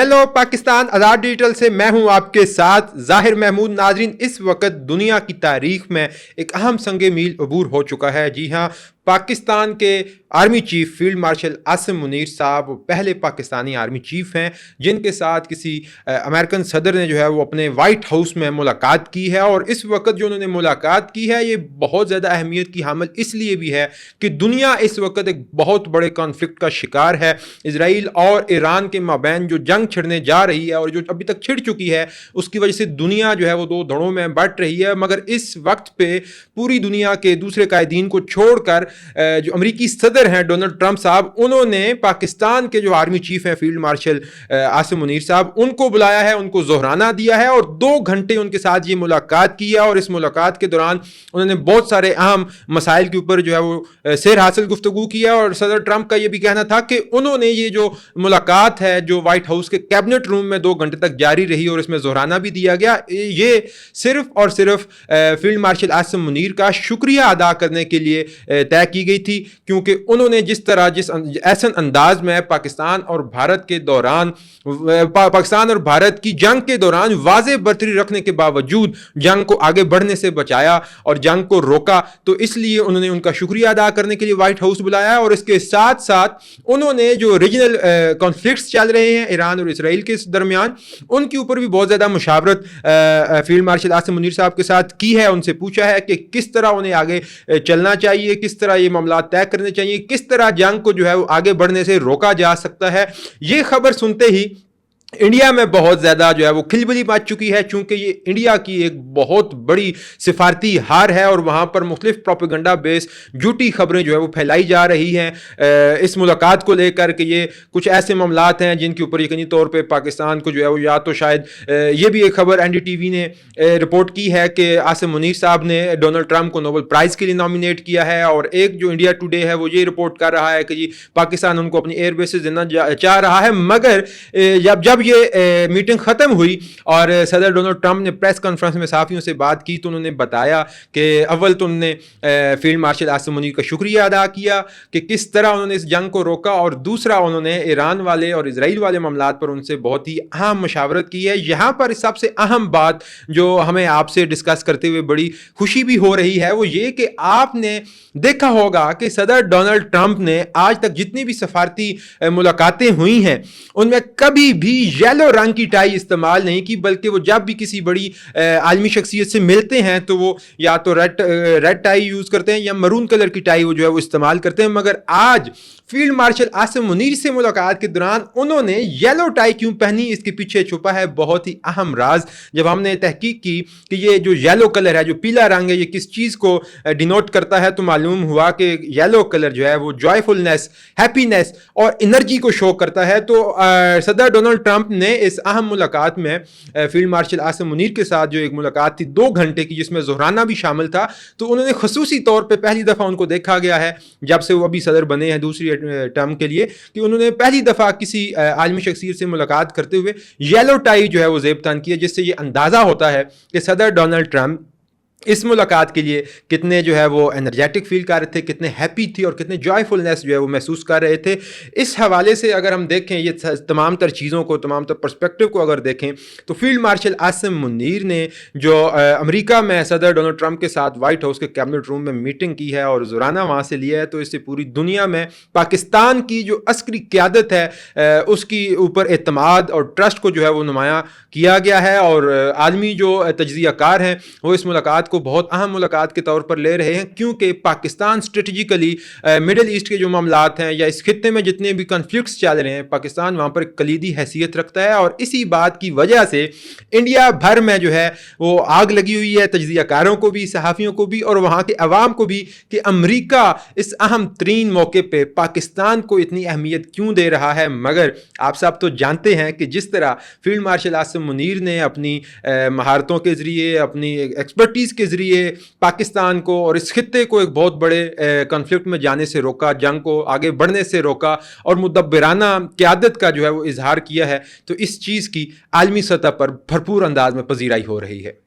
Hello Pakistan आज़ाद digital से मैं हूं आपके साथ ज़ाहिर महमूद। नाजरीन, इस वक्त दुनिया की तारीख में एक अहम संग मील अबूर हो चुका है। जी हां, पाकिस्तान के army chief field marshal Asim Munir साहब पहले पाकिस्तानी आर्मी चीफ हैं जिनके साथ किसी अमेरिकन सदर ने जो है वो अपने वाइट हाउस में मुलाकात की है। और इस वक्त जो उन्होंने मुलाकात की है ये बहुत ज़्यादा अहमियत की हामिल इसलिए भी है कि दुनिया इस वक्त एक बहुत बड़े कॉन्फ्लिक्ट का शिकार है। इजराइल और ईरान के माबैन जो जंग छिड़ने जा रही है और जो अभी तक छिड़ चुकी है उसकी वजह से दुनिया जो है वो दो धड़ों में बंट रही है। मगर इस वक्त पे पूरी दुनिया के दूसरे कायदीन को छोड़कर जो अमेरिकी सदर हैं डोनाल्ड ट्रंप साहब, उन्होंने पाकिस्तान के जो आर्मी चीफ हैं फील्ड मार्शल आसिम मुनीर साहब, उनको बुलाया है, उनको जोहराना दिया है और 2 घंटे उनके साथ ये मुलाकात की है। और इस मुलाकात के दौरान उन्होंने बहुत सारे अहम मसाइल के ऊपर जो है वो सैर हासिल गुफ्तगू किया। और सदर ट्रंप का ये भी कहना था कि उन्होंने ये जो मुलाकात है जो व्हाइट हाउस के कैबिनेट रूम में 2 घंटे तक जारी रही और इसमें जोहराना भी दिया गया, ये सिर्फ और सिर्फ फील्ड मार्शल आसिम मुनीर का शुक्रिया अदा करने के लिए तय की गई थी, क्योंकि उन्होंने जिस ऐसे अंदाज में पाकिस्तान और भारत की जंग के दौरान वाज़ेह बर्तरी रखने के बावजूद जंग को आगे बढ़ने से बचाया और जंग को रोका, तो इसलिए उन्होंने उनका शुक्रिया अदा करने के लिए व्हाइट हाउस बुलाया। और इसके साथ साथ उन्होंने जो रीजनल कॉन्फ्लिक्ट्स चल रहे हैं ईरान और इसराइल के दरमियान, उनके ऊपर भी बहुत ज़्यादा मुशावरत फील्ड मार्शल आसिम मुनीर साहब के साथ की है। उनसे पूछा है कि किस तरह उन्हें आगे चलना चाहिए, किस तरह ये मामला तय करने चाहिए, किस तरह जंग को जो है वो आगे बढ़ने से रोका जा सकता है। ये खबर सुनते ही इंडिया में बहुत ज़्यादा जो है वो खिलबली मच चुकी है, चूंकि ये इंडिया की एक बहुत बड़ी सिफारती हार है और वहाँ पर मुख्तलिफ प्रोपेगेंडा बेस झूठी खबरें जो है वो फैलाई जा रही हैं इस मुलाकात को लेकर कि ये कुछ ऐसे मामलात हैं जिनके ऊपर यकीनी तौर पे पाकिस्तान को जो है वो, या तो शायद ये भी एक खबर NDTV ने रिपोर्ट की है कि आसिम मुनीर साहब ने डोनाल्ड ट्रंप को नोबेल प्राइज़ के लिए नॉमिनेट किया है। और एक जो इंडिया टुडे है वो ये रिपोर्ट कर रहा है कि जी पाकिस्तान उनको अपनी एयर बेसिस देना चाह रहा है। मगर जब ये मीटिंग खत्म हुई और सदर डोनाल्ड ट्रंप ने प्रेस कॉन्फ्रेंस में सहाफ़ियों से बात की तो उन्होंने बताया कि अव्वल तो उन्होंने फील्ड मार्शल आसिम मुनीर का शुक्रिया अदा किया कि किस तरह उन्होंने इस जंग को रोका, और दूसरा उन्होंने ईरान वाले और इजराइल वाले मामलात पर उनसे बहुत ही अहम मशावरत की है। यहाँ पर सबसे अहम बात जो हमें आपसे डिस्कस करते हुए बड़ी खुशी भी हो रही है वो ये कि आपने देखा होगा कि सदर डोनाल्ड ट्रंप ने आज तक जितनी भी सफारती मुलाकातें हुई हैं उनमें कभी भी येलो रंग की टाई इस्तेमाल नहीं की, बल्कि वो जब भी किसी बड़ी आलमी शख्सियत से मिलते हैं तो वो या तो रेड टाई यूज़ करते हैं या मरून कलर की टाई वो जो है वो इस्तेमाल करते हैं। मगर आज फील्ड मार्शल आसिम मुनीर से मुलाकात के दौरान उन्होंने येलो टाई क्यों पहनी, इसके पीछे छुपा है बहुत ही अहम राज। जब हमने तहकीक की कि ये जो येलो कलर है, जो पीला रंग है, ये किस चीज़ को डिनोट करता है, तो मालूम हुआ कि येलो कलर जो है वो जॉयफुलनेस, हैप्पीनेस और एनर्जी को शो करता है। तो सदर डोनाल्ड ट्रंप ने इस अहम मुलाकात में फील्ड मार्शल आसिम मुनीर के साथ जो एक मुलाकात थी 2 घंटे की जिसमें जोहराना भी शामिल था, तो उन्होंने खसूसी तौर पर पहली दफ़ा उनको देखा गया है जब से वो अभी सदर बने हैं दूसरी टर्म के लिए, कि उन्होंने पहली दफ़ा किसी आलमी शख्सियत से मुलाकात करते हुए येलो टाई जो है वो ज़ेब तान किया, जिससे ये अंदाज़ा होता है कि सदर डोनाल्ड ट्रंप इस मुलाकात के लिए कितने जो है वो एनर्जेटिक फील कर रहे थे, कितने हैप्पी थी और कितने जॉयफुलनेस जो है वो महसूस कर रहे थे। इस हवाले से अगर हम देखें ये तमाम तर चीज़ों को, तमाम तर पर्सपेक्टिव को अगर देखें तो फील्ड मार्शल आसिम मुनीर ने जो अमेरिका में सदर डोनाल्ड ट्रंप के साथ वाइट हाउस के कैबिनेट रूम में मीटिंग की है और जोराना वहाँ से लिया है, तो इससे पूरी दुनिया में पाकिस्तान की जो अस्करी क़यादत है उसकी ऊपर एतमाद और ट्रस्ट को जो है वो नुमाया किया गया है। और आदमी जो तजज़ियाकार हैं वो इस मुलाकात को बहुत अहम मुलाकात के तौर पर ले रहे हैं, क्योंकि पाकिस्तान स्ट्रेटजिकली मिडिल ईस्ट के जो मामलात हैं या इस खित्ते में जितने भी कन्फ्लिक्ट्स चल रहे हैं, पाकिस्तान वहाँ पर कलीदी हैसियत रखता है। और इसी बात की वजह से इंडिया भर में जो है वो आग लगी हुई है, तजज़ियाकारों को भी, सहाफ़ियों को भी और वहाँ के अवाम को भी, कि अमरीका इस अहम तरीन मौके पर पाकिस्तान को इतनी अहमियत क्यों दे रहा है। मगर आप सब तो जानते हैं कि जिस तरह फील्ड मार्शल आसिम मुनीर ने अपनी महारतों के ज़रिए, अपनी एक्सपर्टीज़ के ज़रिए पाकिस्तान को और इस खित्ते को एक बहुत बड़े कॉन्फ्लिक्ट में जाने से रोका, जंग को आगे बढ़ने से रोका और मुदब्बिराना क़यादत का जो है वो इजहार किया है, तो इस चीज़ की आलमी सतह पर भरपूर अंदाज में पजीराई हो रही है।